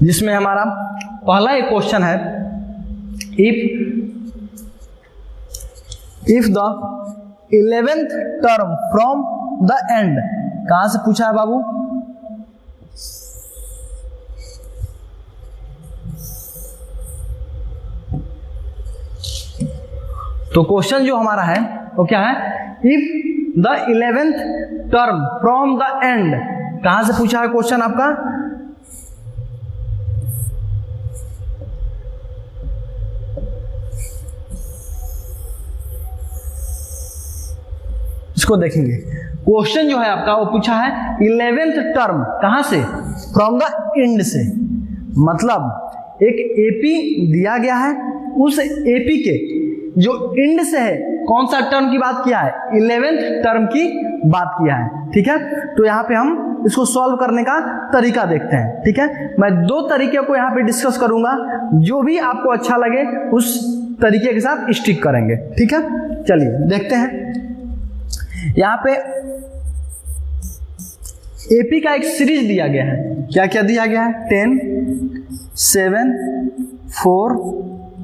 जिसमें हमारा पहला एक क्वेश्चन है, if the 11th term from the end, कहां से पूछा है बाबू? तो क्वेश्चन जो हमारा है वो क्या है? If the 11th term from the end, कहां से पूछा है क्वेश्चन आपका? इसको देखेंगे। क्वेश्चन जो है आपका वो पूछा है 11th टर्म, कहां से? फ्रॉम द एंड से। मतलब एक एपी दिया गया है, उस एपी के जो एंड से है कौन सा टर्म की बात किया है? 11th टर्म की बात किया है। ठीक है, तो यहाँ पे हम इसको सॉल्व करने का तरीका देखते हैं। ठीक है, मैं दो तरीके को यहाँ पे डिस्कस करूंगा, जो भी आपको अच्छा लगे उस तरीके के साथ स्टिक करेंगे। ठीक है, चलिए देखते हैं। यहाँ पे एपी का एक सीरीज दिया गया है। क्या क्या दिया गया है? 10, 7, 4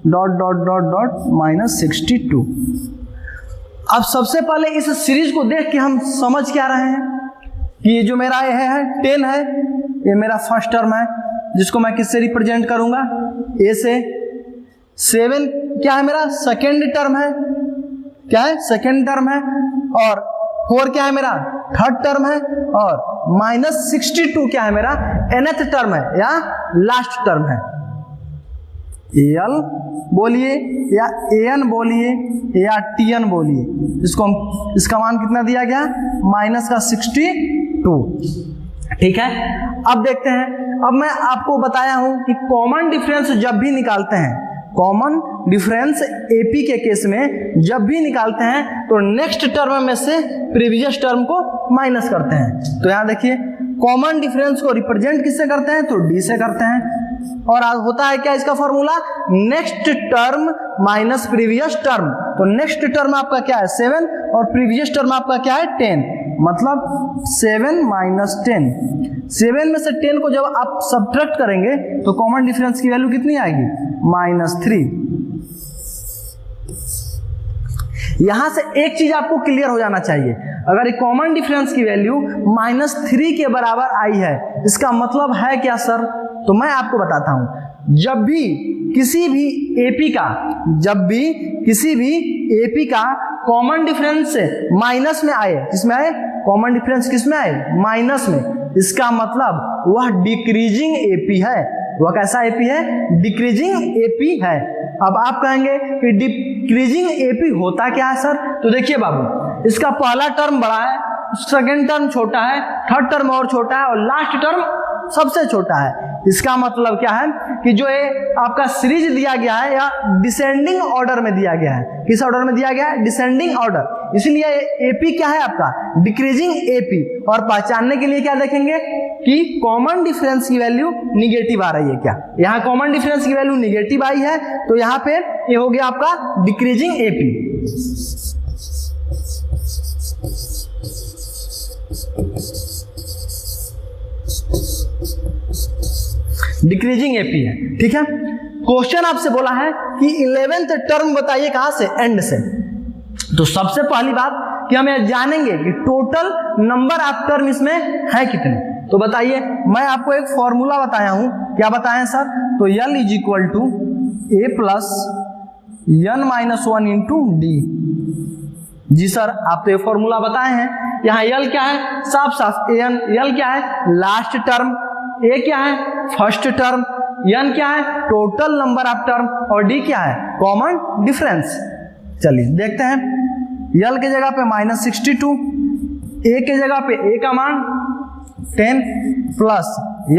डॉट डॉट डॉट डॉट -62। अब सबसे पहले इस सीरीज को देख के हम समझ क्या रहे हैं कि ये जो मेरा ये है 10 है, ये मेरा फर्स्ट टर्म है, जिसको मैं किससे रिप्रेजेंट करूंगा? ए से। 7 क्या है? मेरा सेकेंड टर्म है। क्या है? सेकेंड टर्म है। और 4 क्या है? मेरा थर्ड टर्म है। और -62 क्या है? मेरा nth टर्म है या लास्ट टर्म है। एल बोलिए या एन बोलिए या टीएन बोलिए, इसको हम, इसका मान कितना दिया गया? -62। ठीक है, अब देखते हैं। अब मैं आपको बताया हूं कि कॉमन डिफरेंस जब भी निकालते हैं, कॉमन डिफरेंस एपी के केस में जब भी निकालते हैं तो नेक्स्ट टर्म में से प्रीवियस टर्म को माइनस करते हैं। तो यहां देखिए, कॉमन डिफरेंस को रिप्रेजेंट किससे करते हैं? तो डी से करते हैं। और होता है क्या इसका formula? Next term minus previous term. तो नेक्स्ट टर्म आपका क्या है? 7 और प्रीवियस टर्म आपका क्या है? 10। मतलब 7 - 10। 7 में से 10 को जब आप सब्ट्रैक्ट करेंगे तो कॉमन डिफरेंस की वैल्यू कितनी आएगी? -3। यहां से एक चीज आपको क्लियर हो जाना चाहिए, अगर एक कॉमन डिफरेंस की वैल्यू -3 के बराबर आई है, इसका मतलब है क्या सर? तो मैं आपको बताता हूं, जब भी किसी भी एपी का कॉमन डिफरेंस माइनस में आए, किसमें आए? कॉमन डिफरेंस किसमें आए? माइनस में। इसका मतलब वह डिक्रीजिंग एपी है। वह कैसा एपी है? डिक्रीजिंग एपी है। अब आप कहेंगे कि डिक्रीजिंग एपी होता क्या है सर? तो देखिए बाबू, इसका पहला टर्म बड़ा है, सेकेंड टर्म छोटा है, थर्ड टर्म और छोटा है, और लास्ट टर्म सबसे छोटा है। इसका मतलब क्या है कि जो ये आपका सीरीज दिया गया है या डिसेंडिंग ऑर्डर में दिया गया है। किस ऑर्डर में दिया गया है? Descending order. इसलिए एपी क्या है आपका? Decreasing AP. और पहचानने के लिए क्या देखेंगे कि कॉमन डिफरेंस की वैल्यू निगेटिव आ रही है क्या? यहाँ कॉमन डिफरेंस की वैल्यू निगेटिव आई है, तो यहाँ पे ये हो गया आपका डिक्रीजिंग एपी। डिक्रीजिंग एपी है। ठीक है, क्वेश्चन आपसे बोला है कि 11th टर्म बताइए कहां से? एंड से। तो सबसे पहली बात कि हम यह जानेंगे कि टोटल नंबर ऑफ टर्म इसमें है कितने। तो बताइए, मैं आपको एक फॉर्मूला बताया हूं। क्या बताएं सर? तो L = A + n-1 × D। Ji sir, आप तो ये फॉर्मूला बताए हैं। यहाँ L क्या है? साफ साफ N। L क्या है? Last term. A क्या है? First term. N क्या है? Total number of term. और D क्या है? Common difference. चलिए देखते हैं। L के जगह पे -62, A के जगह पे A का मान 10 प्लस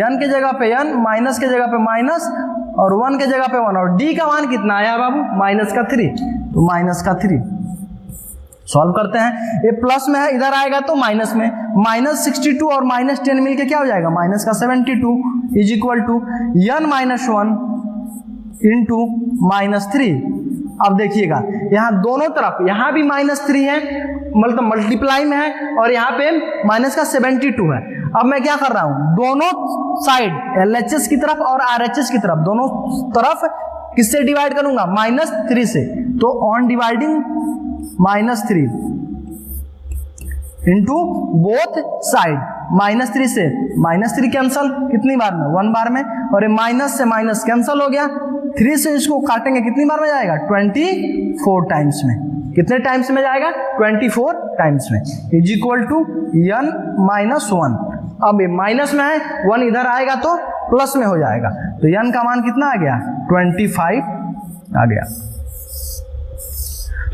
N के जगह पे N, माइनस के जगह पे माइनस, और 1 के जगह पे 1, और D का मान कितना आया बाबू? -3। तो -3 सॉल्व करते हैं। ये प्लस में है, इधर आएगा तो माइनस में। -62 और -10 मिलके क्या हो जाएगा? -72 = n-1 × -3। अब देखिएगा, यहाँ दोनों तरफ, यहाँ भी -3 है मतलब मल्टीप्लाई में है और यहाँ पे माइनस का 72 है। अब मैं क्या कर रहा हूँ, दोनों साइड LHS की तरफ और RHS की तरफ, दोनों तरफ किससे डिवाइड करूंगा, -3 से। तो on dividing -3 into both side, -3 से -3 कैंसल कितनी बार में, 1 बार में, और ये माइनस से माइनस कैंसल हो गया। 3 से इसको काटेंगे कितनी बार में जाएगा, 24 टाइम्स में। कितने टाइम्स में जाएगा, 24 टाइम्स में। Is equal to n - 1। अब ये माइनस में है, 1 इधर आएगा तो प्लस में हो जाएगा। तो n का मान कितना आ गया, 25 आ गया।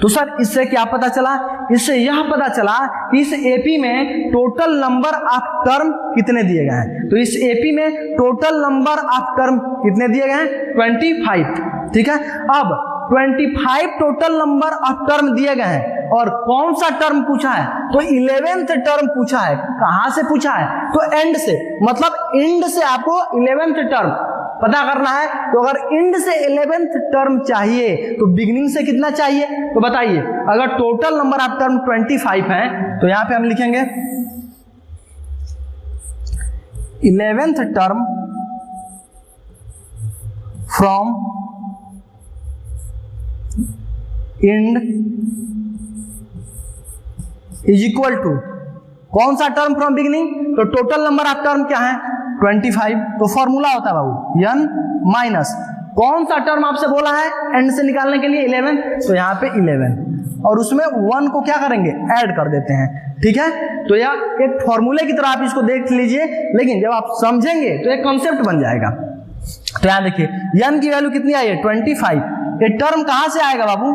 तो सर इससे क्या पता चला, इससे यह पता चला कि इस एपी में टोटल नंबर ऑफ टर्म कितने दिए गए हैं। तो इस एपी में टोटल नंबर ऑफ टर्म कितने दिए गए हैं, 25। ठीक है, अब 25 टोटल नंबर ऑफ टर्म दिए गए हैं और कौन सा टर्म पूछा है, तो 11th टर्म पूछा है। कहां से पूछा है, तो एंड से, मतलब एंड से आपको 11th टर्म पता करना है। तो अगर एंड से 11th टर्म चाहिए तो बिगिनिंग से कितना चाहिए, तो बताइए। अगर टोटल नंबर ऑफ टर्म 25 है तो यहां पे हम लिखेंगे 11th term from end is equal to कौन सा टर्म फ्रॉम बिगिनिंग, तो टोटल नंबर ऑफ टर्म क्या है, 25। तो फॉर्मूला होता है बाबू n माइनस कौन सा टर्म आपसे बोला है एंड से निकालने के लिए, 11। तो यहाँ पे 11 और उसमें 1 को क्या करेंगे, ऐड कर देते हैं। ठीक है, तो यह एक फॉर्मूले की तरह आप इसको देख लीजिए, लेकिन जब आप समझेंगे तो एक कॉन्सेप्ट बन जाएगा। तो यहाँ देखिए n की वैल्यू कितनी आई है, 25। ये टर्म कहां से आएगा बाबू,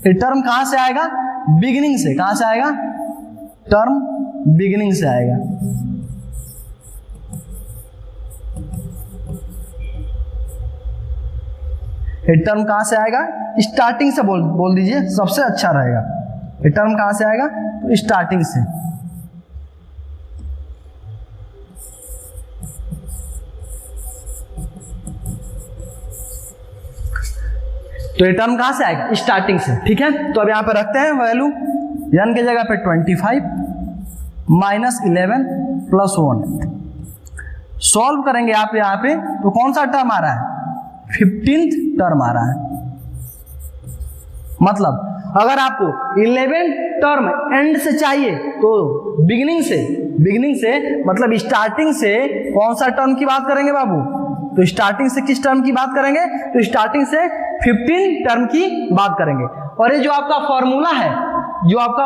ये टर्म कहां से आएगा, बिगिनिंग से। कहां से आएगा, टर्म बिगिनिंग से आएगा। ये टर्म कहां से आएगा, स्टार्टिंग से बोल दीजिए, सबसे अच्छा रहेगा। ये टर्म कहां से आएगा, तो स्टार्टिंग से। तो ये टर्म कहां से आएगा, स्टार्टिंग से। ठीक है, तो अब यहां पे रखते हैं वैल्यू, n के जगह पे 25 माइनस 11 प्लस 1। सॉल्व करेंगे आप यहाँ पे, तो कौन सा टर्म आ रहा है, 15th टर्म आ रहा है। मतलब अगर आपको 11th टर्म एंड से चाहिए तो बिगिनिंग से मतलब स्टार्टिंग से कौन सा टर्म की बात करेंगे बाबू, तो स्टार्टिंग से किस टर्म की बात करेंगे, तो स्टार्टिंग से 15 टर्म की बात करेंगे। और ये जो आपका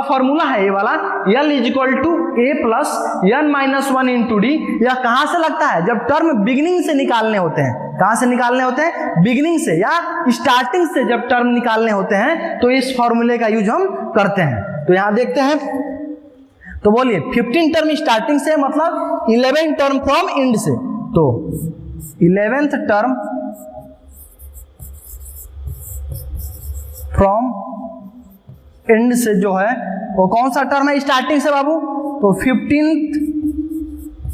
फॉर्मूला है ये वाला L is equal to A plus n minus 1 into d, यह कहां से लगता है, जब टर्म बिगिनिंग से निकालने होते हैं। कहां से निकालने होते हैं, बिगिनिंग से या स्टार्टिंग से जब टर्म निकालने होते हैं तो इस फॉर्मूले का यूज हम करते हैं। तो यहां देखते हैं, तो बोलिए 15 टर्म स्टार्टिंग से मतलब 11 टर्म फ्रॉम एंड से। तो 11th टर्म फ्रॉम एंड से जो है वो कौन सा टर्म है, स्टार्टिंग से बाबू, तो 15th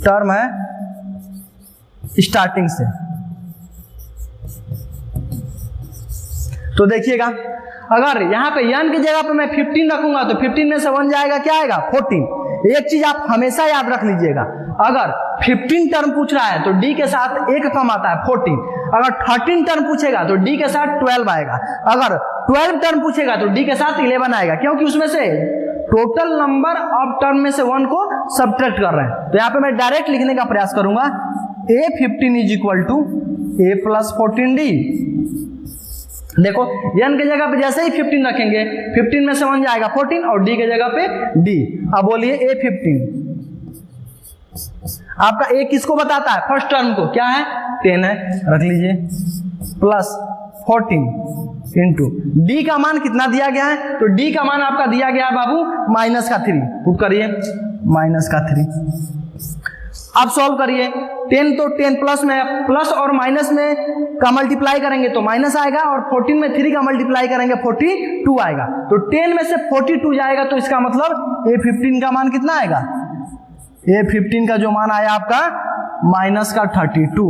टर्म है स्टार्टिंग से। तो देखिएगा अगर यहां पे n की जगह पे मैं 15 रखूंगा तो 15 में से 1 जाएगा, क्या आएगा, 14। एक चीज आप हमेशा याद रख लीजिएगा, अगर 15 टर्म पूछ रहा है तो d के साथ एक कम आता है 14। अगर 13 टर्म पूछेगा तो d के साथ 12 आएगा। अगर 12 टर्म पूछेगा तो d के साथ 11 आएगा, क्योंकि उसमें से टोटल नंबर ऑफ टर्म में से 1 को सब्ट्रैक्ट कर रहे हैं। तो यहाँ पे मैं डायरेक्ट लिखने का प्रयास करूंगा, A15 is equal to A plus 14D। देखो n के जगह पे जैसे ही 15 रखेंगे, 15 में से 1 जाएगा 14 और d के जगह पे d। अब बोलिए A15 आपका a किसको बताता है, फर्स्ट टर्म को, क्या है, 10 है, रख लीजिए, प्लस 14 इंटू डी का मान कितना दिया गया है, तो डी का मान आपका दिया गया है बाबू -3। पुट करिए -3। अब सॉल्व करिए, 10 तो 10 प्लस में, प्लस और माइनस में का मल्टीप्लाई करेंगे तो माइनस आएगा, और 14 में 3 का मल्टीप्लाई करेंगे 42 आएगा। तो 10 में से 42 जाएगा, तो इसका मतलब A15 का मान कितना आएगा, A15 का जो मान आया आपका -32।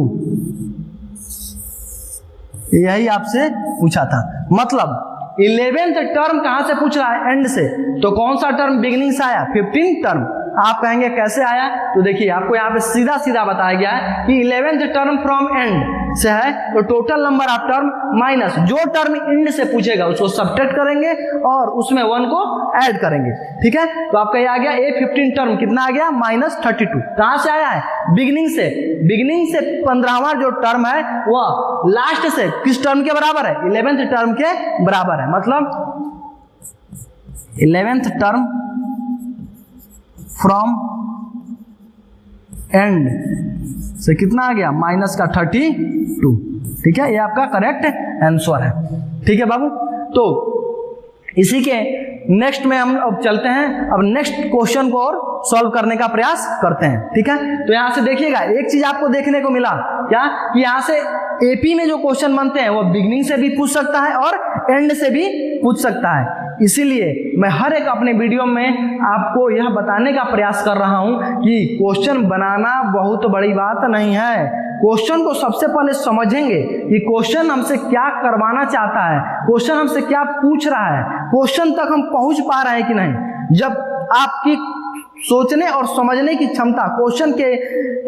यही आपसे पूछा था। मतलब 11th टर्म कहां से पूछ रहा है? एंड से। तो कौन सा टर्म बिगिनिंग से आया? 15th term. आप कहेंगे कैसे आया? तो देखिए आपको यहाँ पे सीधा सीधा बताया गया है कि 11th टर्म फ्रॉम एंड से है, तो total number of term minus जो टर्म एंड से पूछेगा उसको सब्ट्रैक्ट करेंगे और उसमें 1 को ऐड करेंगे। ठीक है, तो आपका ये आ गया A15 टर्म कितना आ गया? -32। कहां से आया है? बिगिनिंग से। बिगिनिंग से 15वां जो टर्म है वह लास्ट से किस टर्म के बराबर है? 11th टर्म के बराबर है। मतलब 11th टर्म फ्रॉम एंड से कितना आ गया? -32। ठीक है, ये आपका करेक्ट आंसर है। ठीक है बाबू, तो इसी के नेक्स्ट में हम अब चलते हैं, अब नेक्स्ट क्वेश्चन को और सॉल्व करने का प्रयास करते हैं। ठीक है, तो यहां से देखिएगा एक चीज आपको देखने को मिला क्या कि यहां से एपी में जो क्वेश्चन बनते हैं वो बिगनिंग से भी पूछ सकता है और एंड से भी पूछ सकता है। इसीलिए मैं हर एक अपने वीडियो में आपको यह बताने का प्रयास कर रहा हूं कि क्वेश्चन बनाना बहुत बड़ी बात नहीं है। क्वेश्चन को सबसे पहले समझेंगे कि क्वेश्चन हमसे क्या करवाना चाहता है, क्वेश्चन हमसे क्या पूछ रहा है, क्वेश्चन तक हम पहुंच पा रहे हैं कि नहीं। जब आपकी सोचने और समझने की क्षमता क्वेश्चन के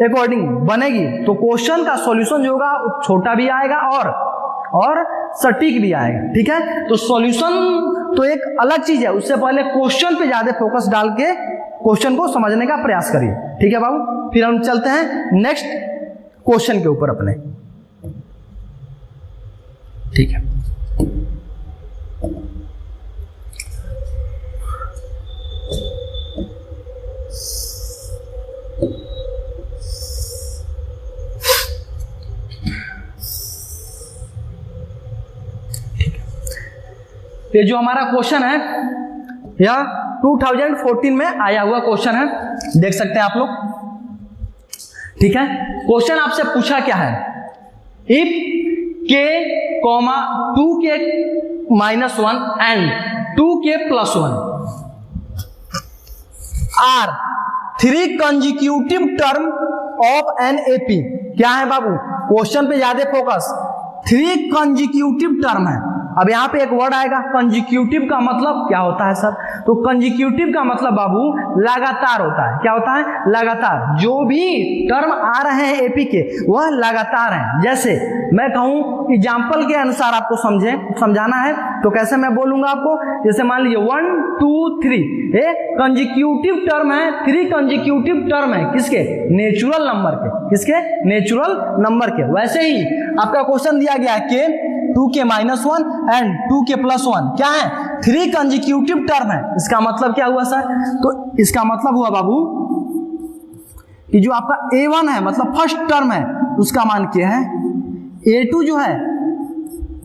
अकॉर्डिंग बनेगी तो क्वेश्चन का सॉल्यूशन जो होगा वो छोटा भी आएगा और सटीक भी आएगा। ठीक है, तो सॉल्यूशन तो एक अलग चीज है, उससे पहले क्वेश्चन पे ज्यादा फोकस डाल के क्वेश्चन को समझने का प्रयास करिए। ठीक है बाबू, फिर हम चलते हैं नेक्स्ट क्वेश्चन के ऊपर अपने। ठीक है, ये जो हमारा क्वेश्चन है यह 2014 में आया हुआ क्वेश्चन है, देख सकते हैं आप लोग। ठीक है, क्वेश्चन आपसे पूछा क्या है? If k, 2k -1 and 2k + 1 are 3 consecutive term of an AP. क्या है बाबू? क्वेश्चन पे ज्यादा फोकस। 3 कंजिक्यूटिव टर्म है। अब यहाँ पे एक वर्ड आएगा कंजिक्यूटिव का मतलब क्या होता है सर? तो कंजिक्यूटिव का मतलब बाबू लगातार होता है। क्या होता है? लगातार। जो भी टर्म आ रहे हैं एपी के वह लगातार हैं। जैसे मैं कहूं एग्जाम्पल के अनुसार आपको समझाना है तो कैसे मैं बोलूंगा आपको? जैसे मान लीजिए 1 2 3 ये कंजिक्यूटिव टर्म है, 3 कंजिक्यूटिव टर्म है किसके? नेचुरल नंबर के। किसके? नेचुरल नंबर के। वैसे ही आपका क्वेश्चन दिया गया कि 2k -1 एंड 2k + 1 क्या है? 3 कंजिक्यूटिव टर्म है। इसका मतलब क्या हुआ सर? तो इसका मतलब हुआ बाबू कि जो आपका A1 है मतलब फर्स्ट टर्म है उसका मान क्या है? A2 जो है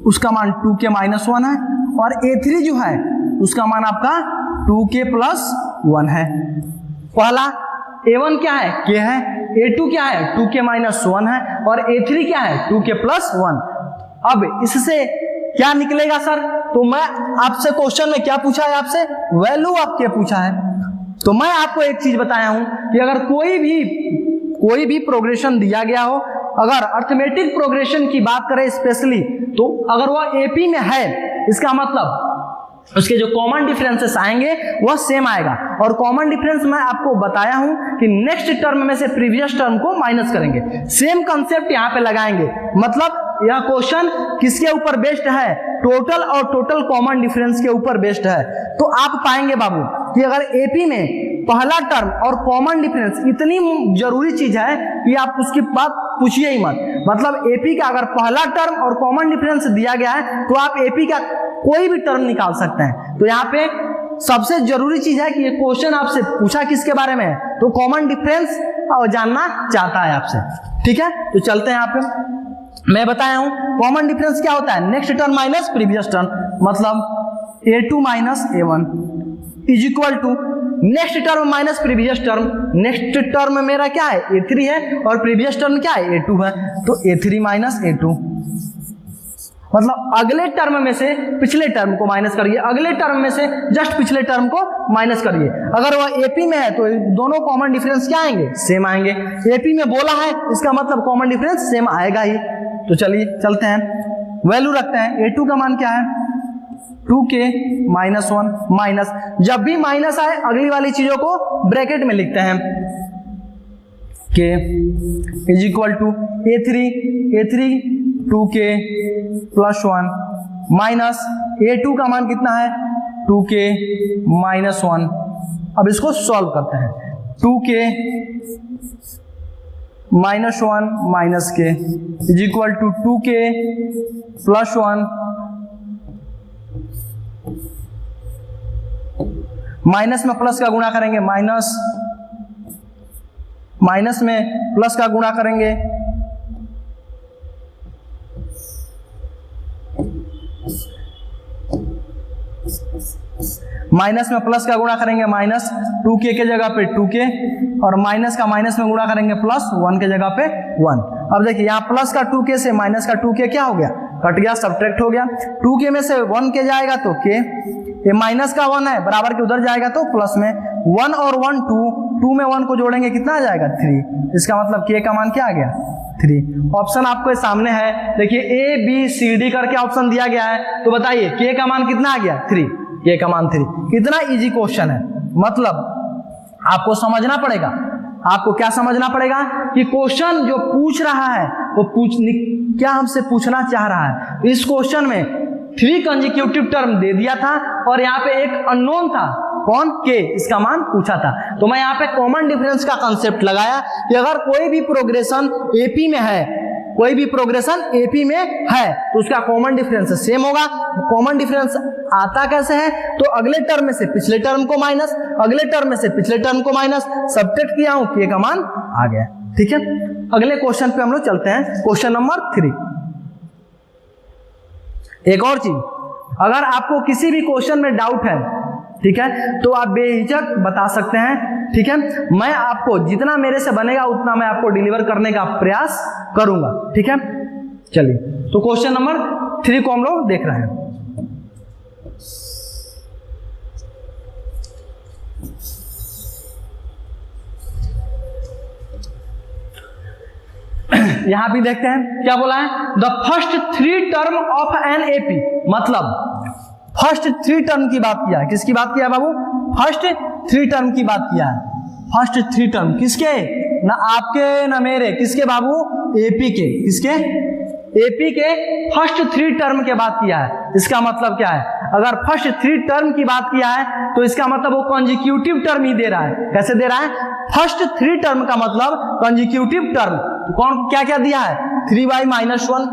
उसका मान 2k -1 है और A3 जो है उसका मान आपका 2k + 1 है। पहला A1 क्या है? k है। A2 क्या है? 2k -1 है और A3 क्या है? 2k + 1। अब इससे क्या निकलेगा सर? तो मैं आपसे क्वेश्चन में क्या पूछा है? आपसे वैल्यू ऑफ के पूछा है। तो मैं आपको एक चीज बताया हूं कि अगर कोई भी प्रोग्रेशन दिया गया हो, अगर अर्थमेटिक प्रोग्रेशन की बात करें स्पेशली, तो अगर वह एपी में है इसका मतलब उसके जो कॉमन डिफरेंसेस आएंगे वह सेम आएगा। और कॉमन डिफरेंस मैं आपको बताया हूं कि नेक्स्ट टर्म में से प्रीवियस टर्म को माइनस करेंगे। सेम कंसेप्ट यहां पे लगाएंगे। मतलब यह क्वेश्चन किसके ऊपर बेस्ड है? टोटल और टोटल कॉमन डिफरेंस के ऊपर बेस्ड है। तो आप पाएंगे बाबू कि अगर एपी में पहला टर्म और कॉमन डिफरेंस इतनी जरूरी चीज है कि आप उसकी बात पूछिए ही मत। मतलब एपी का अगर पहला टर्म और कॉमन डिफरेंस दिया गया है तो आप एपी का कोई भी टर्म निकाल सकते हैं। तो यहाँ पे सबसे जरूरी चीज है कि ये क्वेश्चन आपसे पूछा किसके बारे में है? तो कॉमन डिफरेंस जानना चाहता है आपसे। ठीक है, तो चलते हैं यहाँ पे। मैं बताया हूं कॉमन डिफरेंस क्या होता है? Next term minus previous term. मतलब A2 - A1 is equal to next term minus previous term. Next term मेरा क्या है? A3 है और प्रीवियस टर्म क्या है? A2 है। तो A3 - A2 मतलब अगले टर्म में से पिछले टर्म को माइनस करिए, अगले टर्म में से जस्ट पिछले टर्म को माइनस करिए। अगर वह एपी में है तो दोनों कॉमन डिफरेंस क्या आएंगे? सेम आएंगे। एपी में बोला है इसका मतलब कॉमन डिफरेंस सेम आएगा ही। तो चलिए चलते हैं, वैल्यू रखते हैं। A2 का मान क्या है? 2k माइनस 1 माइनस, जब भी माइनस आए अगली वाली चीजों को ब्रैकेट में लिखते हैं, k is equal to a3 2k plus 1 minus a2 का मान कितना है 2k माइनस 1। अब इसको सॉल्व करते हैं, 2k minus 1 minus k is equal to 2k plus 1 minus में प्लस का गुणा करेंगे, माइनस में प्लस का गुणा करेंगे, माइनस में प्लस का गुणा करेंगे माइनस 2k के जगह पे 2k, और माइनस का माइनस में गुणा करेंगे प्लस 1 के जगह पे 1। अब देखिए यहाँ प्लस का 2k से माइनस का 2k क्या हो गया, कट गया, सब्ट्रैक्ट हो गया। 2k में से 1 के जाएगा तो k, ये माइनस का 1 है बराबर के उधर जाएगा तो प्लस में 1 और 1 2 में 1 को जोड़ेंगे कितना आ जाएगा 3। इसका मतलब k का मान क्या आ गया 3। ऑप्शन आपके सामने है, देखिए A B C D करके ऑप्शन दिया गया है, तो बताइए k का मान कितना आ गया 3, k का मान 3। कितना इजी क्वेश्चन है, मतलब आपको समझना पड़ेगा, आपको क्या समझना पड़ेगा कि क्वेश्चन जो पूछ रहा है वो क्या हमसे पूछना चाह रहा है। इस क्वेश्चन में 3 कंसेक्यूटिव टर्म दे दिया था और यहाँ पे एक अननोन था, कौन k, इसका मान पूछा था। तो मैं यहाँ पे कॉमन डिफरेंस का कंसेप्ट लगाया कि अगर कोई भी प्रोग्रेशन AP में है, कोई भी प्रोग्रेशन AP में है तो उसका कॉमन डिफरेंस सेम होगा। कॉमन डिफरेंस आता कैसे है, तो अगले टर्म में से पिछले टर्म को माइनस, अगले टर्म में से पिछले टर्म को माइनस, सब्ट्रैक्ट किया हूं, k का मान आ गया। ठीक है, अगले क्वेश्चन पे हम लोग चलते हैं, क्वेश्चन नंबर 3। एक और चीज, अगर आपको किसी भी क्वेश्चन में डाउट है, ठीक है, तो आप बेहिचक बता सकते हैं। ठीक है, मैं आपको जितना मेरे से बनेगा उतना मैं आपको डिलीवर करने का प्रयास करूंगा। ठीक है, चलिए तो क्वेश्चन नंबर 3 को हम लोग देख रहे हैं। यहां भी देखते हैं क्या बोला है, the first 3 term of an AP, मतलब फर्स्ट 3 टर्म की बात किया है। किसकी बात किया है बाबू, फर्स्ट 3 टर्म की बात किया है। फर्स्ट 3 टर्म किसके, ना आपके ना मेरे, किसके बाबू, AP के, किसके, AP के फर्स्ट 3 टर्म के बात किया है। इसका मतलब क्या है, अगर फर्स्ट 3 टर्म की बात किया है तो इसका मतलब वो कंसेक्यूटिव टर्म ही दे रहा है। कैसे दे रहा है, फर्स्ट 3 टर्म का मतलब कंसेक्यूटिव टर्म। तो कौन क्या क्या दिया है, 3y minus 1,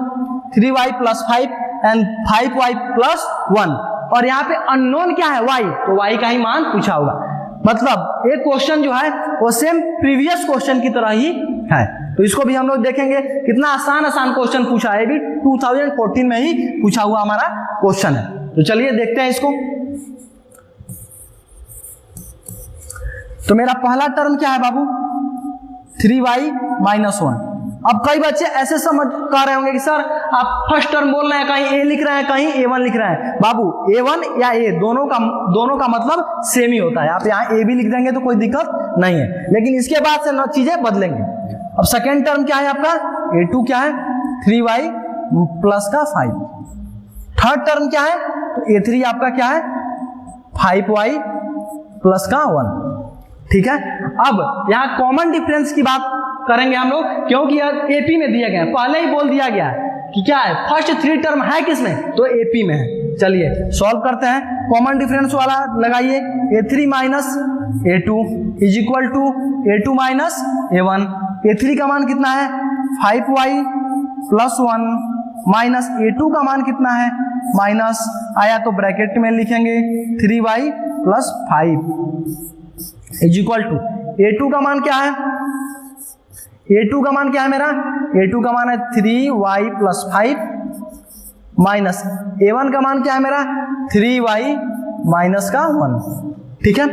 3y plus 5 and 5y plus 1, और यहाँ पे अननोन क्या है y, तो y का ही मान पूछा होगा। मतलब एक क्वेश्चन जो है वो सेम प्रीवियस क्वेश्चन की तरह ही है। तो इसको भी हम लोग देखेंगे, कितना आसान क्वेश्चन पूछा है, भी 2014 में ही पूछा हुआ हमारा क्वेश्चन है। तो चलिए देखते हैं इसको। तो मेरा पहला टर्म क्या है बाबू, 3y माइनस 1। अब कई बच्चे ऐसे समझ कर रहे होंगे कि सर आप फर्स्ट टर्म बोल रहे हैं, कहीं a लिख रहे हैं, कहीं a1 लिख रहे हैं। बाबू a1 या a दोनों का मतलब सेम ही होता है। आप यहाँ a भी लिख देंगे तो कोई दिक्कत नहीं है, लेकिन इसके बाद से चीजें बदलेंगे। अब सेकेंड टर्म क्या है आपका, a2 क्या है, 3y प्लस का 5। थर्ड टर्म क्या है, तो a3 आपका क्या है, 5y प्लस का 1। ठीक है, अब यहाँ कॉमन डिफरेंस की बात करेंगे हम लोग, क्योंकि यह AP में दिया गया है, पहले ही बोल दिया गया है कि क्या है, फर्स्ट 3 टर्म है किसमें, तो AP में है। चलिए सॉल्व करते हैं, कॉमन डिफरेंस वाला लगाइए, a3 minus a2 is equal to a2 minus a1। a3 का मान कितना है, 5y प्लस 1 माइनस a2 का मान कितना है, माइनस आया तो ब्रैकेट में लिखेंगे 3y plus 5 is equal to a2 का मान क्या है, a2 का मान क्या है मेरा, a2 का मान है 3y प्लस 5 माइनस a1 का मान क्या है मेरा, 3y माइनस का 1। ठीक है,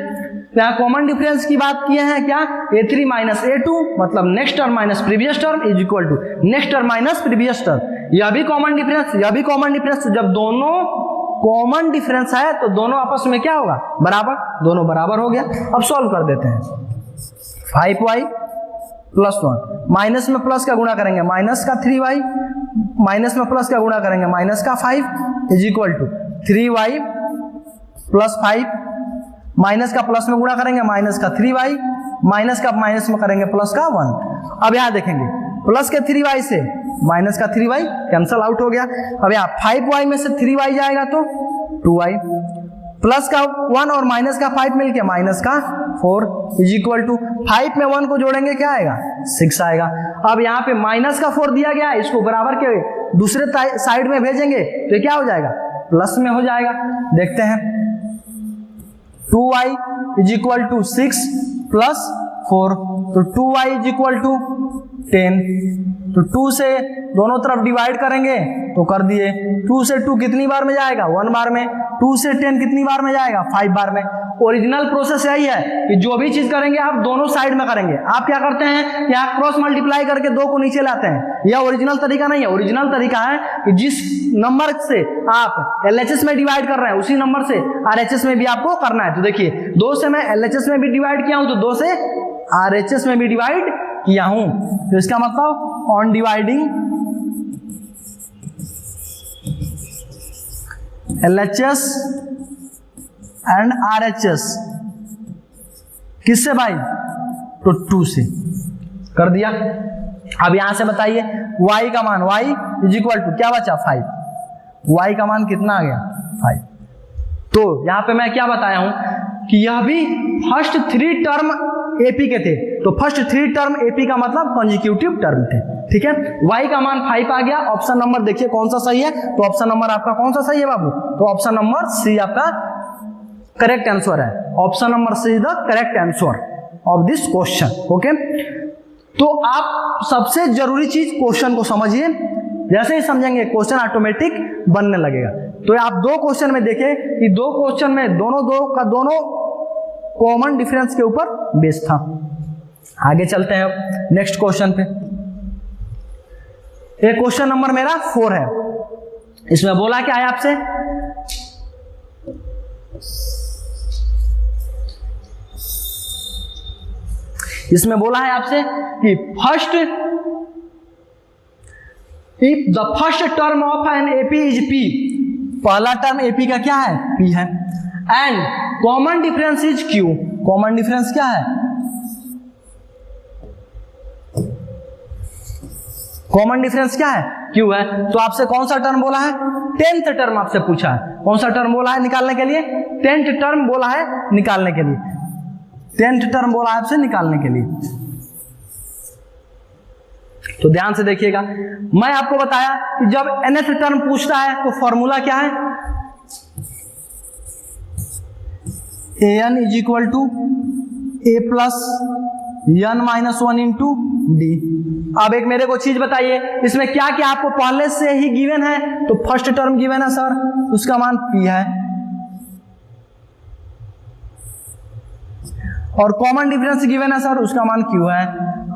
तो यहाँ कॉमन डिफरेंस की बात किए हैं क्या, a3 माइनस a2 मतलब next term minus previous term is equal to next term minus previous term. यह भी कॉमन डिफरेंस, यह भी कॉमन डिफरेंस। जब दोनों कॉमन डिफरेंस है तो दोनों आपस में क्या होगा, बराबर, दोनों बराबर हो गया। अब सॉल्व कर देते हैं, 5y प्लस 1 माइनस में प्लस का गुणा करेंगे माइनस का 3y, माइनस में प्लस का गुणा करेंगे माइनस का 5 is equal to 3y plus 5, minus का प्लस में गुणा करेंगे माइनस का 3y, माइनस का माइनस में करेंगे प्लस का 1। अब यहाँ देखेंगे प्लस के 3y से माइनस का 3y कैंसल आउट हो गया। अब यहाँ 5y में से 3y जाएगा तो 2y, प्लस का 1 और माइनस का 5 मिलके माइनस का 4 इज इक्वल टू 5 में 1 को जोड़ेंगे क्या आएगा 6 आएगा। अब यहाँ पे माइनस का 4 दिया गया, इसको बराबर के दूसरे साइड में भेजेंगे तो क्या हो जाएगा प्लस में हो जाएगा। देखते हैं 2y is equal to 6 plus 4, तो 2y इज इक्वल टू 10, तो 2 से दोनों तरफ डिवाइड करेंगे तो कर दिए। 2 से 2 कितनी बार में जाएगा 1 बार में, 2 से 10 कितनी बार में जाएगा 5 बार में। ओरिजिनल प्रोसेस यही है कि जो भी चीज करेंगे आप दोनों साइड में करेंगे। आप क्या करते हैं यहाँ क्रॉस मल्टीप्लाई करके 2 को नीचे लाते हैं, यह ओरिजिनल तरीका नहीं है। ओरिजिनल तरीका है कि जिस नंबर से आप LHS में डिवाइड कर रहे हैं उसी नंबर से RHS में भी आपको करना है। तो देखिए 2 से मैं LHS में भी डिवाइड किया हूं तो 2 से RHS में भी डिवाइड किया हूं, तो इसका मतलब on dividing LHS and RHS किससे भाई, तो 2 से कर दिया। अब यहां से बताइए y का मान, y इज इक्वल टू क्या बचा 5, y का मान कितना आ गया 5। तो यहां पे मैं क्या बताया हूं कि यह भी फर्स्ट 3 टर्म AP के थे, तो फर्स्ट 3 टर्म AP का मतलब कॉन्जिक्यूटिव टर्म थे, ठीक है। y का मान 5 आ गया। ऑप्शन नंबर देखिए कौन सा सही है, तो ऑप्शन नंबर आपका कौन सा सही है बाबू, तो ऑप्शन नंबर सी आपका करेक्ट आंसर है। Option number C is the correct answer of this question, okay. तो आप सबसे जरूरी चीज क्वेश्चन को समझिए, जैसे ही समझेंगे क्वेश्चन ऑटोमेटिक बनने लगेगा। तो आप 2 क्वेश्चन में देखें कि 2 क्वेश्चन में दोनों कॉमन डिफरेंस के ऊपर बेस था। आगे चलते हैं नेक्स्ट क्वेश्चन पे। एक क्वेश्चन नंबर मेरा 4 है, इसमें बोला क्या है आपसे, इसमें बोला है आपसे कि if the first term of an AP is P, पहला टर्म AP का क्या है P है, and common difference is Q, common difference क्या है, कॉमन डिफरेंस क्या है Q है। तो आपसे कौन सा टर्म बोला है, 10th टर्म आपसे पूछा है, कौन सा टर्म बोला है निकालने के लिए, 10th टर्म बोला है निकालने के लिए, 10th टर्म बोला है आपसे निकालने के लिए। तो ध्यान से देखिएगा, मैं आपको बताया कि जब nth टर्म पूछता है तो फॉर्मूला क्या है, an is equal to a plus n minus 1 into d. अब एक मेरे को चीज बताइए, इसमें क्या क्या आपको पहले से ही गिवन है, तो फर्स्ट टर्म गिवन है सर, उसका मान p है, और कॉमन डिफरेंस गिवन है सर, उसका मान q है।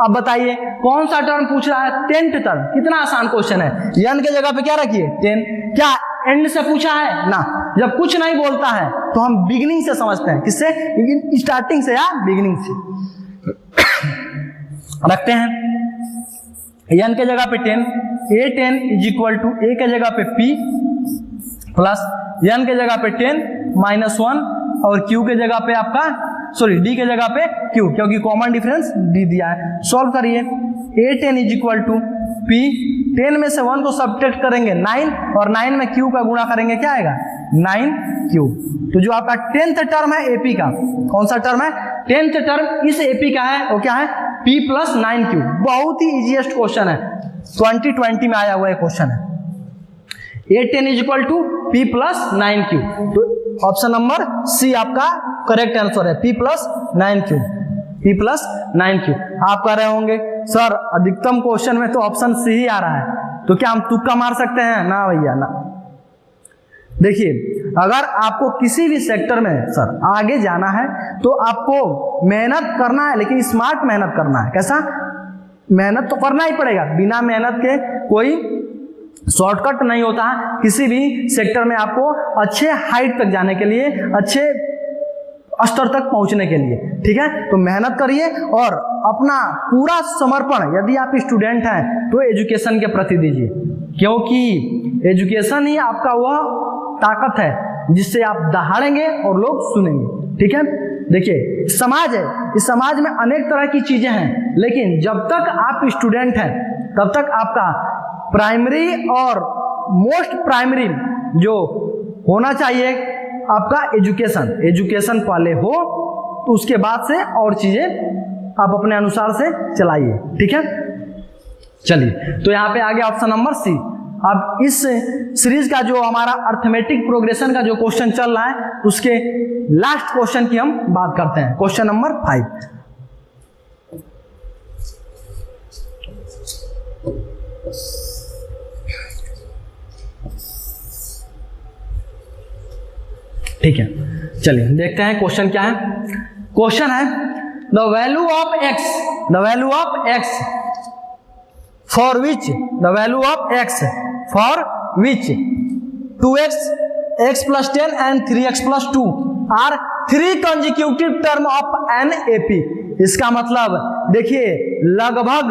अब बताइए कौन सा टर्म पूछ रहा है, 10th टर्म। कितना आसान क्वेश्चन है, n के जगह पे क्या रखिए 10, क्या एंड से पूछा है ना। जब कुछ नहीं बोलता है तो हम बिगिनिंग से समझते हैं, किससे, स्टार्टिंग से या बिगिनिंग से रखते हैं। n के जगह पे 10, a10 is equal to a के जगह पे p प्लस n के जगह पे 10 माइनस 1 और q के जगह पे आपका d के जगह पे q, क्योंकि कॉमन डिफरेंस d दिया है। सॉल्व करिए, a10 is equal to p, 10 में से 1 को सब्ट्रैक्ट करेंगे 9 और 9 में q का गुणा करेंगे क्या आएगा 9q। तो जो आपका 10th टर्म है AP का, कौन सा टर्म है 10th टर्म इस AP का है, वो क्या है p प्लस 9q। बहुत ही इजीएस्ट क्वेश्चन है, 2020 में आया हुआ है क्वेश्चन है। A10 is equal to p plus 9q, तो ऑप्शन नंबर सी आपका करेक्ट आंसर है, p plus 9q, p plus 9q। आप कह रहे होंगे सर अधिकतम क्वेश्चन में तो ऑप्शन सी ही आ रहा है, तो क्या हम तुक्का मार सकते हैं, ना भैया ना। देखिए अगर आपको किसी भी सेक्टर में सर आगे जाना है तो आपको मेहनत करना है, लेकिन स्मार्ट मेहनत करना है। कैसा, मेहनत तो करना ही पड़ेगा, बिना मेहनत के कोई शॉर्टकट नहीं होता है। किसी भी सेक्टर में आपको अच्छे हाइट तक जाने के लिए, अच्छे स्तर तक पहुंचने के लिए, ठीक है, तो मेहनत करिए और अपना पूरा समर्पण, यदि आप स्टूडेंट हैं तो एजुकेशन के प्रति दीजिए, क्योंकि एजुकेशन ही आपका वह ताकत है जिससे आप दहाड़ेंगे और लोग सुनेंगे। ठीक है, देखिए समाज है, इस समाज में अनेक तरह की चीजें हैं, लेकिन जब तक आप स्टूडेंट हैं तब तक आपका प्राइमरी और मोस्ट प्राइमरी जो होना चाहिए आपका एजुकेशन पहले हो, तो उसके बाद से और चीजें आप अपने अनुसार से चलाइए। ठीक है, चलिए तो यहाँ पे आ गया ऑप्शन नंबर सी। अब इस सीरीज का जो हमारा अर्थमेटिक प्रोग्रेशन का जो क्वेश्चन चल रहा है उसके लास्ट क्वेश्चन की हम बात करते हैं, क्वेश्चन नंबर 5। ठीक है, चलिए देखते हैं क्वेश्चन क्या है। क्वेश्चन है the value of x for which 2x, x plus 10 and 3x plus 2 are 3 consecutive term of an AP। इसका मतलब देखिए लगभग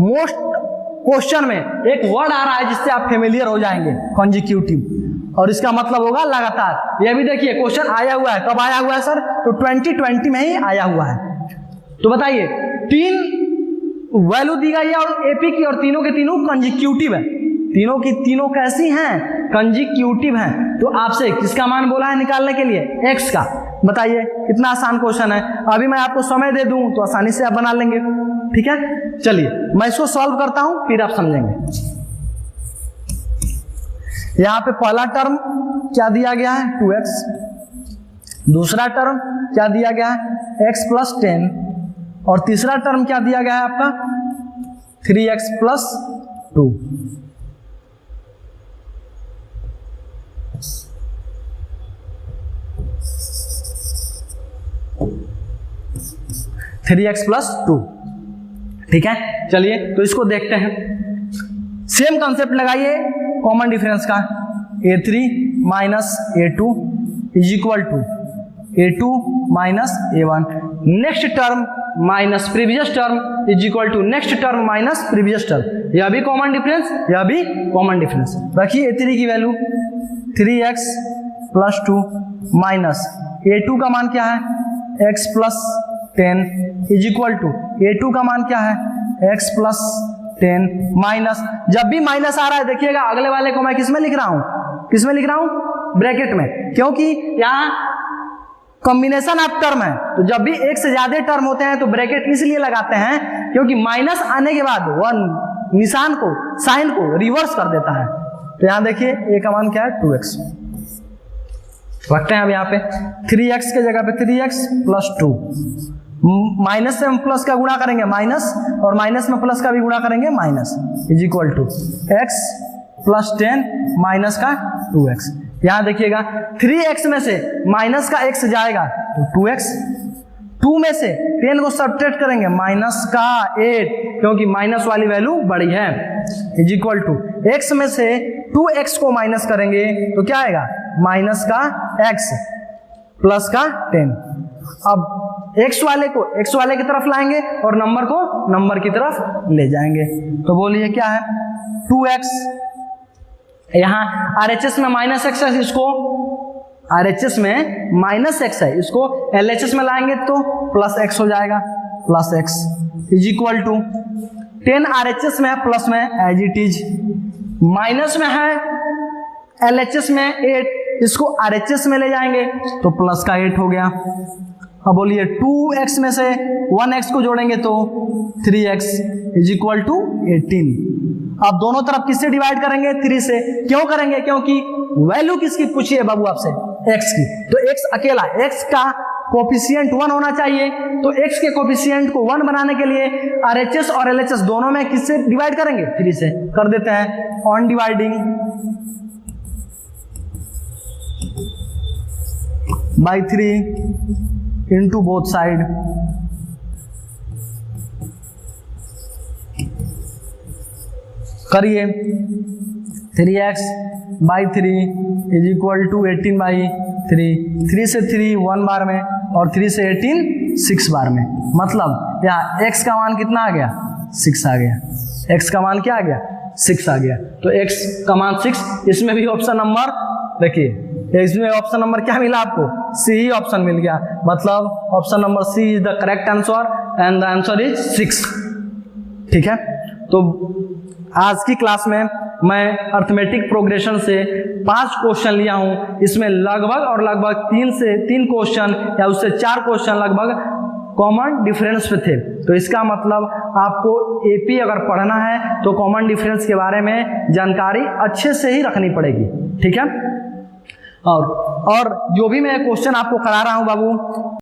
मोस्ट क्वेश्चन में एक वर्ड आ रहा है जिससे आप फेमिलियर हो जाएंगे, कॉन्जिक्यूटिव, और इसका मतलब होगा लगातार। यह भी देखिए क्वेश्चन आया हुआ है, कब आया हुआ है सर? तो 2020 में ही आया हुआ है। तो बताइए 3 वैल्यू दी गई है और एपी की, और तीनों के तीनों कंजिक्यूटिव है। तीनों की तीनों कैसी हैं? कंजिक्यूटिव हैं। तो आपसे किसका मान बोला है निकालने के लिए? एक्स का। बताइए कितना आसान क्वेश्चन है। अभी मैं आपको समय दे दूं तो आसानी से आप बना लेंगे। ठीक है, चलिए मैं इसको सॉल्व करता हूं फिर आप समझेंगे। यहां पे पहला टर्म क्या दिया गया है? 2x। दूसरा टर्म क्या दिया गया है? x plus 10। और तीसरा टर्म क्या दिया गया है आपका? 3x plus 2। 3x plus 2। ठीक है, चलिए तो इसको देखते हैं। सेम कॉन्सेप्ट लगाइए कॉमन डिफरेंस का। a3 minus a2 is equal to a2 minus a1। Next term minus previous term is equal to next term minus previous term. यह भी कॉमन डिफरेंस, यह भी कॉमन डिफरेंस। रखिए a3 की value 3x plus 2 minus a2 का मान क्या है? x plus 10 is equal to a2 का मान क्या है? x plus 10 माइनस, जब भी माइनस आ रहा है देखिएगा अगले वाले को मैं किस में लिख रहा हूं? किस में लिख रहा हूं? ब्रैकेट में, क्योंकि यहाँ कॉम्बिनेशन ऑफ टर्म है। तो जब भी एक से ज्यादा टर्म होते हैं तो ब्रैकेट इसलिए लगाते हैं क्योंकि माइनस आने के बाद वन निशान को, साइन को रिवर्स कर देता है। तो यहां देखिए a का मान क्या है? 2x। रखते हैं अब यहाँ पे 3x के जगह पे 3x plus 2। माइनस से हम प्लस का गुणा करेंगे माइनस, और माइनस में प्लस का भी गुणा करेंगे minus, is equal to x plus 10 minus का 2x। यहां देखिएगा 3x में से माइनस का x जाएगा तो 2x, 2 में से 10 को सब्ट्रैक्ट करेंगे माइनस का 8, क्योंकि माइनस वाली वैल्यू बड़ी है, इज इक्वल टू x में से 2x को माइनस करेंगे तो क्या आएगा? माइनस का x प्लस का 10। अब x वाले की तरफ लाएंगे और नंबर को नंबर की तरफ ले जाएंगे। तो बोलिए क्या है? 2x, यहां RHS में माइनस x है, इसको RHS में माइनस x है, इसको LHS में लाएंगे तो प्लस x हो जाएगा, plus x is equal to 10 RHS में है, प्लस में एज इट इज, माइनस में है LHS में 8, इसको RHS में ले जाएंगे तो प्लस का 8 हो गया। अब बोलिए 2x में से 1x को जोड़ेंगे तो 3x इज इक्वल टू 18। अब दोनों तरफ किससे डिवाइड करेंगे? 3 से। क्यों करेंगे? क्योंकि वैल्यू किसकी पूछी है बाबू आपसे? x की। तो x अकेला, x का कोफिशिएंट 1 होना चाहिए, तो x के कोफिशिएंट को 1 बनाने के लिए RHS और LHS दोनों में किससे डिवाइड करेंगे? 3 से। कर देते हैं on dividing by 3 into both side. करिए 3x by 3 is equal to 18 by 3। 3 से 3 1 बार में और 3 से 18 6 बार में। मतलब यहाँ x का मान कितना आ गया? 6 आ गया। x का मान क्या आ गया? 6 आ गया। तो x का मान 6, इसमें भी ऑप्शन नंबर देखिए इसमें ऑप्शन नंबर क्या मिला आपको, सी ही ऑप्शन मिल गया, मतलब option number C is the correct answer and the answer is 6। ठीक है, तो आज की क्लास में मैं अर्थमेटिक प्रोग्रेशन से 5 क्वेश्चन लिया हूं। इसमें लगभग और लगभग 3 क्वेश्चन या उससे 4 क्वेश्चन लगभग कॉमन डिफरेंस पे थे। तो इसका मतलब आपको एपी अगर पढ़ना है तो कॉमन डिफरेंस के बारे में जानकारी अच्छे से ही रखनी पड़ेगी। ठीक है, और जो भी मैं क्वेश्चन आपको करा रहा हूं बाबू,